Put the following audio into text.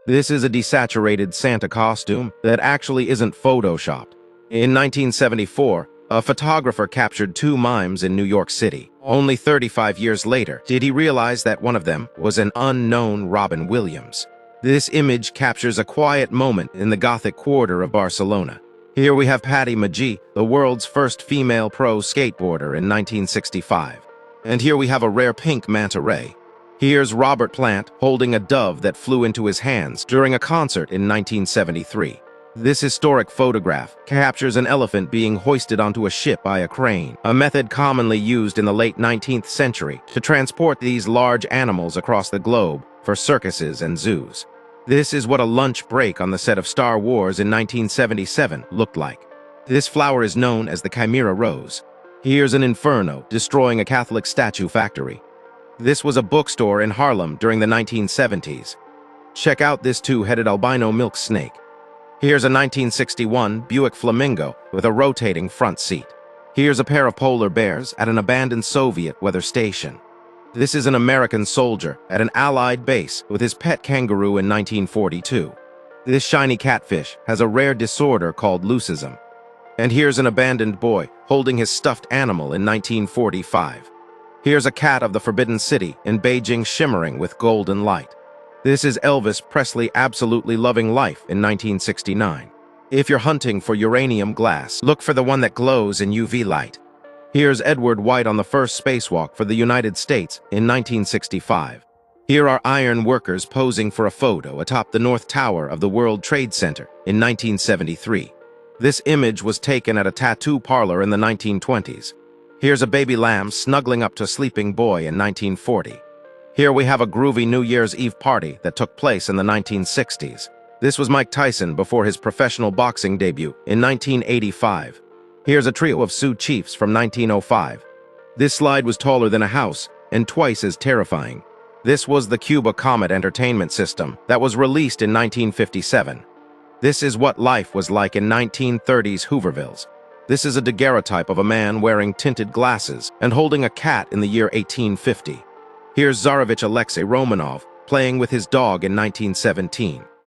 This is a desaturated Santa costume that actually isn't photoshopped. In 1974, a photographer captured two mimes in New York City. Only 35 years later did he realize that one of them was an unknown Robin Williams. This image captures a quiet moment in the Gothic quarter of Barcelona. Here we have Patty Magee, the world's first female pro skateboarder in 1965. And here we have a rare pink manta ray. Here's Robert Plant holding a dove that flew into his hands during a concert in 1973. This historic photograph captures an elephant being hoisted onto a ship by a crane, a method commonly used in the late 19th century to transport these large animals across the globe for circuses and zoos. This is what a lunch break on the set of Star Wars in 1977 looked like. This flower is known as the Chimera Rose. Here's an inferno destroying a Catholic statue factory. This was a bookstore in Harlem during the 1970s. Check out this two-headed albino milk snake. Here's a 1961 Buick Flamingo with a rotating front seat. Here's a pair of polar bears at an abandoned Soviet weather station. This is an American soldier at an Allied base with his pet kangaroo in 1942. This shiny catfish has a rare disorder called leucism. And here's an abandoned boy holding his stuffed animal in 1945. Here's a cat of the Forbidden City in Beijing shimmering with golden light. This is Elvis Presley absolutely loving life in 1969. If you're hunting for uranium glass, look for the one that glows in UV light. Here's Edward White on the first spacewalk for the United States in 1965. Here are iron workers posing for a photo atop the North Tower of the World Trade Center in 1973. This image was taken at a tattoo parlor in the 1920s. Here's a baby lamb snuggling up to a sleeping boy in 1940. Here we have a groovy New Year's Eve party that took place in the 1960s. This was Mike Tyson before his professional boxing debut in 1985. Here's a trio of Sioux Chiefs from 1905. This slide was taller than a house and twice as terrifying. This was the Cuba Comet entertainment system that was released in 1957. This is what life was like in 1930s Hoovervilles. This is a daguerreotype of a man wearing tinted glasses and holding a cat in the year 1850. Here's Tsarevich Alexei Romanov playing with his dog in 1917.